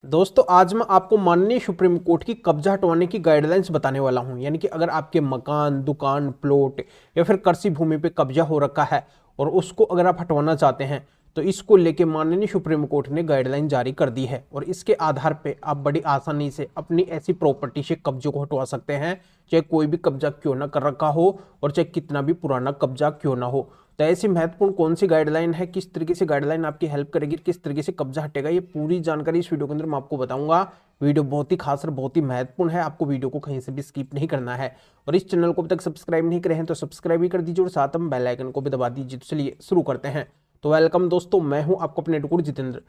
दोस्तों आज मैं आपको माननीय सुप्रीम कोर्ट की कब्जा हटवाने की गाइडलाइंस बताने वाला हूं। यानी कि अगर आपके मकान, दुकान, प्लॉट या फिर कृषि भूमि पे कब्जा हो रखा है और उसको अगर आप हटवाना चाहते हैं तो इसको लेके माननीय सुप्रीम कोर्ट ने गाइडलाइन जारी कर दी है और इसके आधार पे आप बड़ी आसानी से अपनी ऐसी प्रॉपर्टी से कब्जे को हटवा सकते हैं, चाहे कोई भी कब्जा क्यों ना कर रखा हो और चाहे कितना भी पुराना कब्जा क्यों ना हो। तो ऐसी महत्वपूर्ण कौन सी गाइडलाइन है, किस तरीके से गाइडलाइन आपकी हेल्प करेगी, किस तरीके से कब्जा हटेगा, ये पूरी जानकारी इस वीडियो के अंदर मैं आपको बताऊंगा। वीडियो बहुत ही खास और बहुत ही महत्वपूर्ण है, आपको वीडियो को कहीं से भी स्किप नहीं करना है। और इस चैनल को अभी तक सब्सक्राइब नहीं करे हैं तो सब्सक्राइब भी कर दीजिए और साथ में बेल आइकन को भी दबा दीजिए। तो चलिए शुरू करते हैं। तो वेलकम दोस्तों, मैं हूं आपको अपने एडवोकेट जितेंद्र।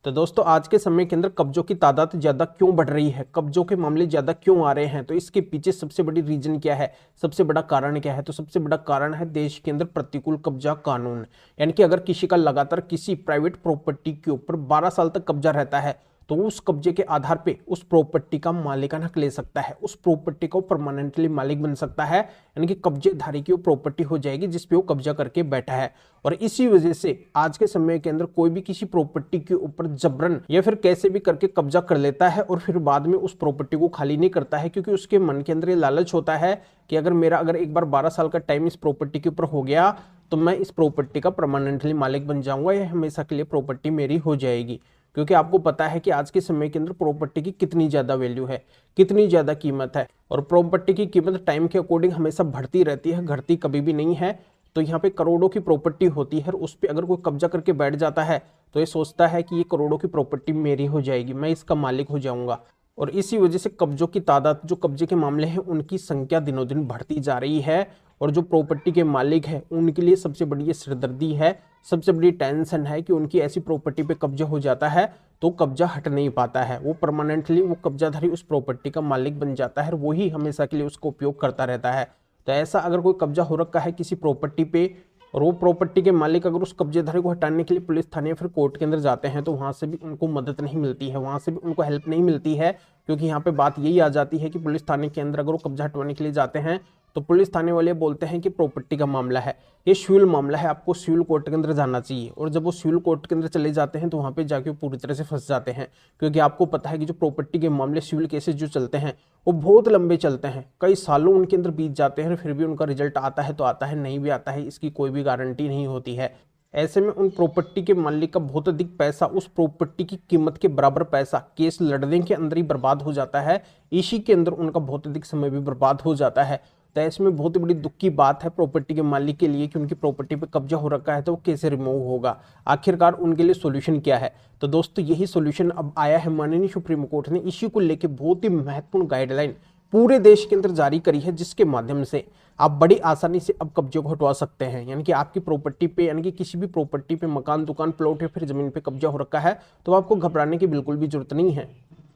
तो दोस्तों आज के समय के अंदर कब्जों की तादाद ज्यादा क्यों बढ़ रही है, कब्जों के मामले ज्यादा क्यों आ रहे हैं, तो इसके पीछे सबसे बड़ी रीजन क्या है, सबसे बड़ा कारण क्या है। तो सबसे बड़ा कारण है देश के अंदर प्रतिकूल कब्जा कानून। यानी कि अगर किसी का लगातार किसी प्राइवेट प्रॉपर्टी के ऊपर 12 साल तक कब्जा रहता है तो उस कब्जे के आधार पे उस प्रॉपर्टी का मालिकाना हक ले सकता है, उस प्रॉपर्टी को परमानेंटली मालिक बन सकता है। यानी कि कब्जेधारी की वो प्रॉपर्टी हो जाएगी जिसपे वो कब्जा करके बैठा है। और इसी वजह से आज के समय के अंदर कोई भी किसी प्रॉपर्टी के ऊपर जबरन या फिर कैसे भी करके कब्जा कर लेता है और फिर बाद में उस प्रॉपर्टी को खाली नहीं करता है, क्योंकि उसके मन के अंदर ये लालच होता है कि अगर एक बार 12 साल का टाइम इस प्रॉपर्टी के ऊपर हो गया तो मैं इस प्रॉपर्टी का परमानेंटली मालिक बन जाऊंगा, या हमेशा के लिए प्रॉपर्टी मेरी हो जाएगी। क्योंकि आपको पता है कि आज के समय के अंदर प्रॉपर्टी की कितनी ज्यादा वैल्यू है, कितनी ज्यादा कीमत है, और प्रॉपर्टी की कीमत टाइम के अकॉर्डिंग हमेशा बढ़ती रहती है, घटती कभी भी नहीं है। तो यहाँ पे करोड़ों की प्रॉपर्टी होती है, उस पर अगर कोई कब्जा करके बैठ जाता है तो ये सोचता है कि ये करोड़ों की प्रॉपर्टी मेरी हो जाएगी, मैं इसका मालिक हो जाऊंगा। और इसी वजह से कब्जों की तादाद, जो कब्जे के मामले हैं उनकी संख्या दिनों दिन बढ़ती जा रही है। और जो प्रॉपर्टी के मालिक हैं उनके लिए सबसे बड़ी ये सिरदर्दी है, सबसे बड़ी टेंशन है कि उनकी ऐसी प्रॉपर्टी पे कब्जा हो जाता है तो कब्जा हट नहीं पाता है, वो परमानेंटली वो कब्जाधारी उस प्रॉपर्टी का मालिक बन जाता है, वही हमेशा के लिए उसको उपयोग करता रहता है। तो ऐसा अगर कोई कब्जा हो रखा है किसी प्रॉपर्टी पे और वो प्रॉपर्टी के मालिक अगर उस कब्जेधारी को हटाने के लिए पुलिस थाने या फिर कोर्ट के अंदर जाते हैं तो वहां से भी उनको मदद नहीं मिलती है, वहां से भी उनको हेल्प नहीं मिलती है। क्योंकि यहाँ पे बात यही आ जाती है कि पुलिस थाने के अंदर अगर वो कब्जा हटवाने के लिए जाते हैं तो पुलिस थाने वाले बोलते हैं कि प्रॉपर्टी का मामला है, ये सिविल मामला है, आपको सिविल कोर्ट के अंदर जाना चाहिए। और जब वो सिविल कोर्ट के अंदर चले जाते हैं तो वहां पे जाके वो पूरी तरह से फंस जाते हैं। क्योंकि आपको पता है कि जो प्रॉपर्टी के मामले, सिविल केसेस जो चलते हैं वो बहुत लंबे चलते हैं, कई सालों उनके अंदर बीत जाते हैं, फिर भी उनका रिजल्ट आता है तो आता है, नहीं भी आता है इसकी कोई भी गारंटी नहीं होती है। ऐसे में उन प्रॉपर्टी के मालिक का बहुत अधिक पैसा, उस प्रॉपर्टी की कीमत के बराबर पैसा केस लड़ने के अंदर ही बर्बाद हो जाता है, इसी के अंदर उनका बहुत अधिक समय भी बर्बाद हो जाता है। तो ऐसे में बहुत बड़ी दुख की बात है प्रॉपर्टी के मालिक के लिए कि उनकी प्रॉपर्टी पे कब्जा हो रखा है तो वो कैसे रिमूव होगा, आखिरकार उनके लिए सॉल्यूशन क्या है। तो दोस्तों यही सॉल्यूशन अब आया है, माननीय सुप्रीम कोर्ट ने इसी को लेकर बहुत ही महत्वपूर्ण गाइडलाइन पूरे देश के अंदर जारी करी है, जिसके माध्यम से आप बड़ी आसानी से अब कब्जे को हटवा सकते हैं। यानी कि आपकी प्रॉपर्टी पे, यानी कि किसी भी प्रॉपर्टी पे, मकान, दुकान, प्लॉट या फिर जमीन पे कब्जा हो रखा है तो आपको घबराने की बिल्कुल भी जरूरत नहीं है।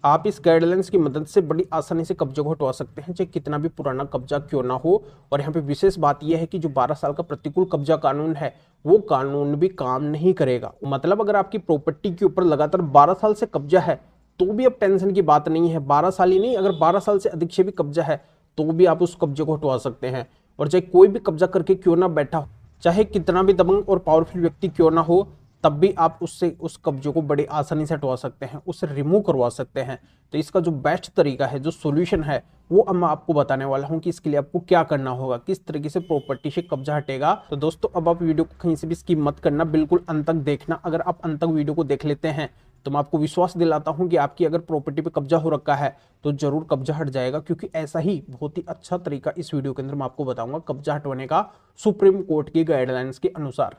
आप इस गाइडलाइंस की मदद से बड़ी आसानी से कब्जे को हटवा सकते हैं, चाहे कितना भी पुराना कब्जा क्यों ना हो। और यहाँ पे विशेष बात यह है कि जो 12 साल का प्रतिकूल कब्जा कानून है वो कानून भी काम नहीं करेगा। मतलब अगर आपकी प्रॉपर्टी के ऊपर लगातार 12 साल से कब्जा है तो भी अब टेंशन की बात नहीं है। 12 साल ही नहीं, अगर 12 साल से अधिक से भी कब्जा है तो भी आप उस कब्जे को हटवा सकते हैं। और चाहे कोई भी कब्जा करके क्यों ना बैठा हो, चाहे कितना भी दबंग और पावरफुल व्यक्ति क्यों ना हो, तब भी आप उससे उस कब्जे को बड़ी आसानी से हटवा सकते हैं, उससे रिमूव करवा सकते हैं। तो इसका जो बेस्ट तरीका है, जो सॉल्यूशन है, वो अब मैं आपको बताने वाला हूं कि इसके लिए आपको क्या करना होगा, किस तरीके से प्रॉपर्टी से कब्जा हटेगा। तो दोस्तों अब आप वीडियो को कहीं से भी स्किप मत करना, बिल्कुल अंत तक देखना। अगर आप अंत तक वीडियो को देख लेते हैं तो मैं आपको विश्वास दिलाता हूं कि आपकी अगर प्रॉपर्टी पे कब्जा हो रखा है तो जरूर कब्जा हट जाएगा। क्योंकि ऐसा ही बहुत ही अच्छा तरीका इस वीडियो के अंदर मैं आपको बताऊंगा कब्जा हटवाने का, सुप्रीम कोर्ट की गाइडलाइंस के अनुसार।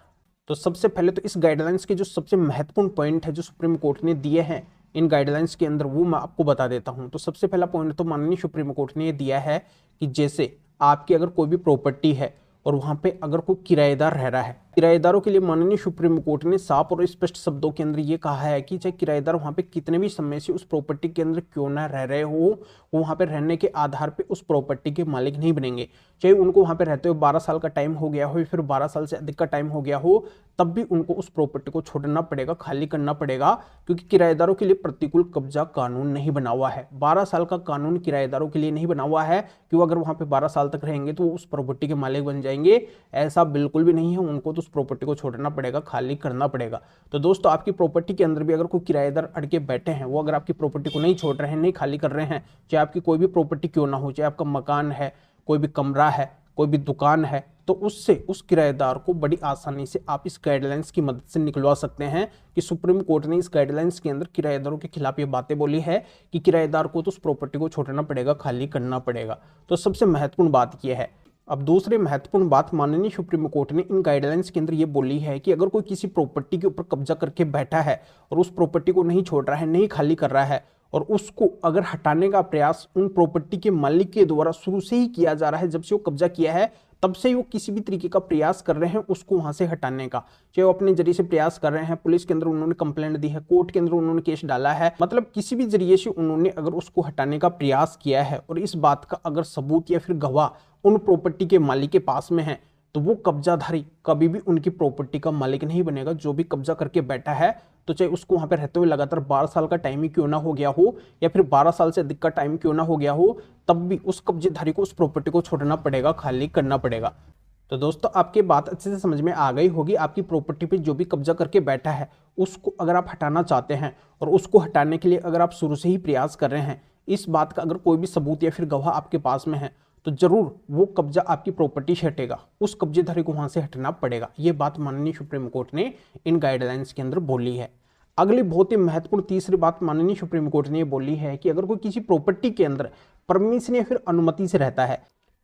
तो सबसे पहले तो इस गाइडलाइंस के जो सबसे महत्वपूर्ण पॉइंट है जो सुप्रीम कोर्ट ने दिए हैं इन गाइडलाइंस के अंदर, वो मैं आपको बता देता हूं। तो सबसे पहला पॉइंट तो माननीय सुप्रीम कोर्ट ने ये दिया है कि जैसे आपकी अगर कोई भी प्रॉपर्टी है और वहां पे अगर कोई किराएदार रह रहा है, किराएदारों के लिए माननीय सुप्रीम कोर्ट ने साफ और स्पष्ट शब्दों के अंदर ये कहा है कि चाहे किराएदार वहां पे कितने भी समय से उस प्रॉपर्टी के अंदर क्यों ना रह रहे हो, वो वहां पे रहने के आधार पे उस प्रॉपर्टी के मालिक नहीं बनेंगे। चाहे उनको वहां पे रहते हुए 12 साल का टाइम हो गया हो या फिर 12 साल से अधिक का टाइम हो गया हो, तब भी उनको उस प्रॉपर्टी को छोड़ना पड़ेगा, खाली करना पड़ेगा। क्योंकि किराएदारों के लिए प्रतिकूल कब्जा कानून नहीं बना हुआ है, 12 साल का कानून किराएदारों के लिए नहीं बना हुआ है कि वो अगर वहां पे 12 साल तक रहेंगे तो उस प्रॉपर्टी के मालिक बन जाएंगे। ऐसा बिल्कुल भी नहीं है, उनको तो उस प्रॉपर्टी को छोड़ना पड़ेगा, खाली करना पड़ेगा। तो दोस्तों आपकी प्रॉपर्टी के अंदर भी अगर कोई किराएदार अड़के बैठे हैं, वो अगर आपकी प्रॉपर्टी को नहीं छोड़ रहे हैं, नहीं खाली कर रहे हैं, चाहे आपकी कोई भी प्रॉपर्टी क्यों ना हो, चाहे आपका मकान है, कोई भी कमरा है, कोई भी दुकान है, तो उससे उस किराएदार को बड़ी आसानी से आप इस गाइडलाइंस की मदद से निकलवा सकते हैं कि सुप्रीम कोर्ट ने इस गाइडलाइंस के अंदर किराएदारों के खिलाफ ये बातें बोली है कि किराएदार को तो उस प्रॉपर्टी को छोड़ना पड़ेगा, खाली करना पड़ेगा। तो सबसे महत्वपूर्ण बात यह है। अब दूसरी महत्वपूर्ण बात माननीय सुप्रीम कोर्ट ने इन गाइडलाइंस के अंदर ये बोली है कि अगर कोई किसी प्रॉपर्टी के ऊपर कब्जा करके बैठा है और उस प्रॉपर्टी को नहीं छोड़ रहा है, नहीं खाली कर रहा है, और उसको अगर हटाने का प्रयास उन प्रॉपर्टी के मालिक के द्वारा शुरू से ही किया जा रहा है, जब से वो कब्जा किया है तब से वो किसी भी तरीके का प्रयास कर रहे हैं उसको वहां से हटाने का, चाहे वो अपने जरिए से प्रयास कर रहे हैं, पुलिस के अंदर उन्होंने कंप्लेंट दी है, कोर्ट के अंदर उन्होंने केस डाला है, मतलब किसी भी जरिए से उन्होंने अगर उसको हटाने का प्रयास किया है और इस बात का अगर सबूत या फिर गवाह उन प्रॉपर्टी के मालिक के पास में है, तो वो कब्जाधारी कभी भी उनकी प्रॉपर्टी का मालिक नहीं बनेगा। जो भी कब्जा करके बैठा है, तो चाहे उसको वहां पे रहते हुए लगातार 12 साल का टाइम ही क्यों ना हो गया हो, या फिर 12 साल से अधिक का टाइम क्यों ना हो गया हो, तब भी उस कब्जेधारी को उस प्रॉपर्टी को छोड़ना पड़ेगा, खाली करना पड़ेगा। तो दोस्तों आपकी बात अच्छे से समझ में आ गई होगी। आपकी प्रॉपर्टी पे जो भी कब्जा करके बैठा है उसको अगर आप हटाना चाहते हैं और उसको हटाने के लिए अगर आप शुरू से ही प्रयास कर रहे हैं, इस बात का अगर कोई भी सबूत या फिर गवाह आपके पास में है, तो जरूर वो कब्जा आपकी प्रॉपर्टी से हटेगा, उस कब्जेधारी को वहां से हटना पड़ेगा। ये बात माननीय सुप्रीम कोर्ट ने इन गाइडलाइंस के अंदर बोली है। अगली बहुत ही महत्वपूर्ण तीसरी बात माननीय सुप्रीम कोर्ट ने ये बोली है कि अगर कोई किसी प्रॉपर्टी के अंदर परमिशन या फिर अनुमति से रहता है,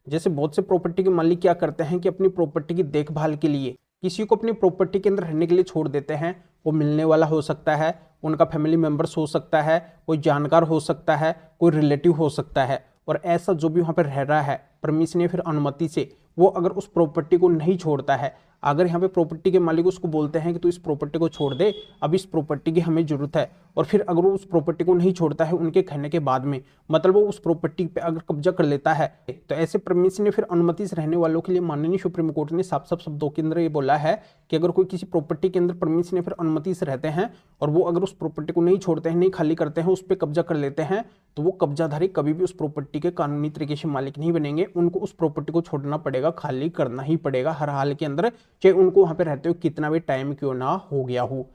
जैसे बहुत से प्रॉपर्टी के मालिक क्या करते हैं कि अपनी प्रॉपर्टी की देखभाल के लिए किसी को अपनी प्रॉपर्टी के अंदर रहने के लिए छोड़ देते हैं। वो मिलने वाला हो सकता है, उनका फैमिली मेंबर्स हो सकता है, कोई जानकार हो सकता है, कोई रिलेटिव हो सकता है, और ऐसा जो भी वहाँ पर रह रहा है परमिशन या फिर अनुमति से, वो अगर उस प्रॉपर्टी को नहीं छोड़ता है, अगर यहाँ पे प्रॉपर्टी के मालिक उसको बोलते हैं कि तू इस प्रॉपर्टी को छोड़ दे, अब इस प्रॉपर्टी की हमें जरूरत है, और फिर अगर वो उस प्रॉपर्टी को नहीं छोड़ता है उनके कहने के बाद में, मतलब वो उस प्रॉपर्टी पे अगर कब्जा कर लेता है, तो ऐसे परमिशन या फिर अनुमति से रहने वालों के लिए माननीय सुप्रीम कोर्ट ने साफ साफ शब्दों के अंदर ये बोला है कि अगर कोई किसी प्रॉपर्टी के अंदर परमिशन या फिर अनुमति से रहते हैं और वो अगर उस प्रॉपर्टी को नहीं छोड़ते हैं, नहीं खाली करते हैं, उस पर कब्जा कर लेते हैं, तो वो कब्जाधारी कभी भी उस प्रॉपर्टी के कानूनी तरीके से मालिक नहीं बनेंगे। उनको उस प्रॉपर्टी को छोड़ना पड़ेगा, खाली करना ही पड़ेगा हर हाल के अंदर, चाहे उनको वहां पे रहते हो कितना भी टाइम क्यों ना हो गया हो।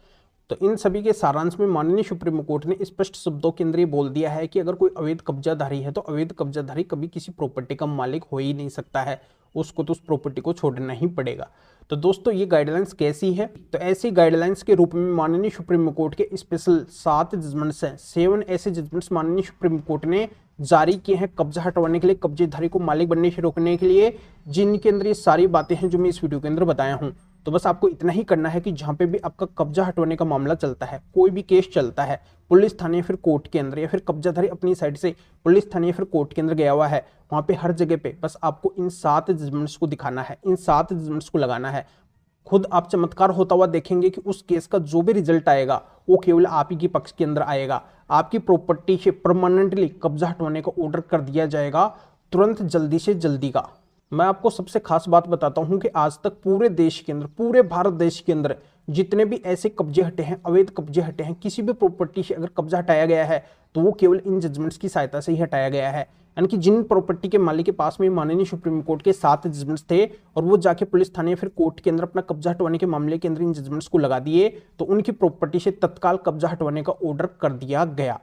तो इन सभी के सारांश में माननीय सुप्रीम कोर्ट ने स्पष्ट शब्दों के अंदर ये बोल दिया है कि अगर कोई अवैध कब्जाधारी है तो अवैध कब्जाधारी कभी किसी प्रॉपर्टी का मालिक हो ही नहीं सकता है, उसको तो उस प्रॉपर्टी को छोड़ना ही पड़ेगा। तो दोस्तों ये गाइडलाइंस कैसी है? तो ऐसी गाइडलाइंस के रूप में माननीय सुप्रीम कोर्ट के स्पेशल 7 जजमेंट्स हैं, 7 ऐसे जजमेंट्स माननीय सुप्रीम कोर्ट ने जारी किए हैं कब्जा हटवाने के लिए, कब्जेधारी को मालिक बनने से रोकने के लिए, जिनके अंदर ये सारी बातें हैं जो मैं इस वीडियो के अंदर बताया हूं। तो बस आपको इतना ही करना है कि जहां पे भी आपका कब्जा हटवाने का मामला चलता है, कोई भी केस चलता है पुलिस थाने या फिर कोर्ट के अंदर, या फिर कब्जाधारी अपनी साइड से पुलिस थाने या फिर कोर्ट के अंदर गया हुआ है, वहां पे हर जगह पे बस आपको इन 7 जजमेंट्स को दिखाना है, इन 7 जजमेंट्स को लगाना है। खुद आप चमत्कार होता हुआ देखेंगे कि उस केस का जो भी रिजल्ट आएगा वो केवल आप ही के पक्ष के अंदर आएगा। आपकी प्रॉपर्टी से परमानेंटली कब्जा हटवाने का ऑर्डर कर दिया जाएगा, तुरंत जल्दी से जल्दी का। मैं आपको सबसे खास बात बताता हूं कि आज तक पूरे देश के अंदर, पूरे भारत देश के अंदर जितने भी ऐसे कब्जे हटे हैं, अवैध कब्जे हटे हैं, किसी भी प्रॉपर्टी से अगर कब्जा हटाया गया है तो वो केवल इन जजमेंट्स की सहायता से ही हटाया गया है। यानी कि जिन प्रॉपर्टी के मालिक के पास में माननीय सुप्रीम कोर्ट के 7 जजमेंट्स थे और वो जाके पुलिस थाने या फिर कोर्ट के अंदर अपना कब्जा हटवाने के मामले के अंदर इन जजमेंट्स को लगा दिए, तो उनकी प्रॉपर्टी से तत्काल कब्जा हटवाने का ऑर्डर कर दिया गया।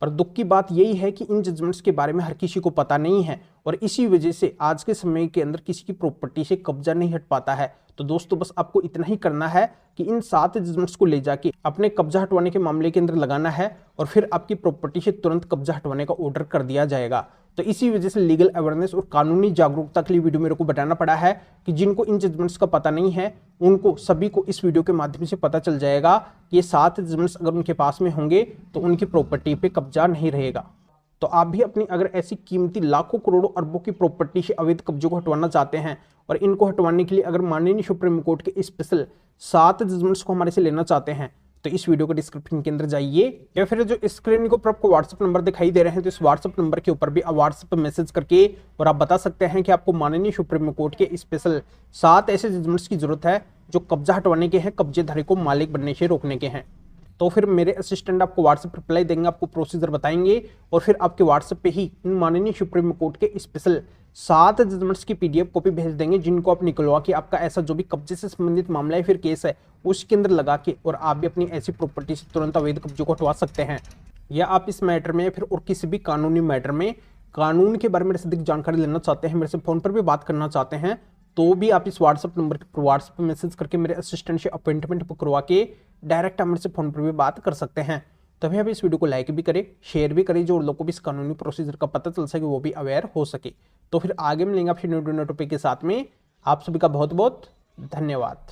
पर दुख की बात यही है कि इन जजमेंट्स के बारे में हर किसी को पता नहीं है, और इसी वजह से आज के समय के अंदर किसी की प्रॉपर्टी से कब्जा नहीं हट पाता है। तो दोस्तों बस आपको इतना ही करना है कि इन 7 जजमेंट्स को ले जाके अपने कब्जा हटवाने के मामले के अंदर लगाना है, और फिर आपकी प्रॉपर्टी से तुरंत कब्जा हटवाने का ऑर्डर कर दिया जाएगा। तो इसी वजह से लीगल अवेयरनेस और कानूनी जागरूकता के लिए वीडियो मेरे को बताना पड़ा है कि जिनको इन जजमेंट्स का पता नहीं है उनको सभी को इस वीडियो के माध्यम से पता चल जाएगा कि ये 7 जजमेंट्स अगर उनके पास में होंगे तो उनकी प्रॉपर्टी पे कब्जा नहीं रहेगा। तो आप भी अपनी अगर ऐसी कीमती लाखों करोड़ों अरबों की प्रॉपर्टी से अवैध कब्जों को हटवाना चाहते हैं और इनको हटवाने के लिए अगर माननीय सुप्रीम कोर्ट के स्पेशल 7 जजमेंट्स को हमारे से लेना चाहते हैं, तो इस वीडियो के डिस्क्रिप्शन के अंदर जाइए, या फिर जो स्क्रीन के ऊपर आपको व्हाट्सएप नंबर दिखाई दे रहे हैं तो इस व्हाट्सएप नंबर के ऊपर भी आप व्हाट्सएप पर मैसेज करके और आप बता सकते हैं कि आपको माननीय सुप्रीम कोर्ट के स्पेशल 7 ऐसे जजमेंट्स की जरूरत है जो कब्जा हटवाने के हैं, कब्जेधारी को मालिक बनने से रोकने के हैं। तो फिर मेरे असिस्टेंट आपको व्हाट्सएप रिप्लाई देंगे, आपको प्रोसीजर बताएंगे, और फिर आपके व्हाट्सएप पे ही इन माननीय सुप्रीम कोर्ट के स्पेशल 7 जजमेंट्स की PDF कॉपी भेज देंगे, जिनको आप निकलवा के आपका ऐसा जो भी कब्जे से संबंधित मामला है फिर केस है उसके अंदर लगा के और आप भी अपनी ऐसी प्रॉपर्टी से तुरंत अवैध कब्जे को हटवा सकते हैं। या आप इस मैटर में या फिर और किसी भी कानूनी मैटर में कानून के बारे में मेरे से अधिक जानकारी लेना चाहते हैं, मेरे से फोन पर भी बात करना चाहते हैं, तो भी आप इस व्हाट्सएप नंबर पर व्हाट्सएप पर मैसेज करके मेरे असिस्टेंट से अपॉइंटमेंट बुक करवा के डायरेक्ट आप मेरे से फोन पर भी बात कर सकते हैं। तभी आप इस वीडियो को लाइक भी करें, शेयर भी करें, जो लोगों को भी इस कानूनी प्रोसीजर का पता चल सके, वो भी अवेयर हो सके। तो फिर आगे मिलेंगे आपसे न्यू टॉपिक के साथ में। आप सभी का बहुत बहुत धन्यवाद।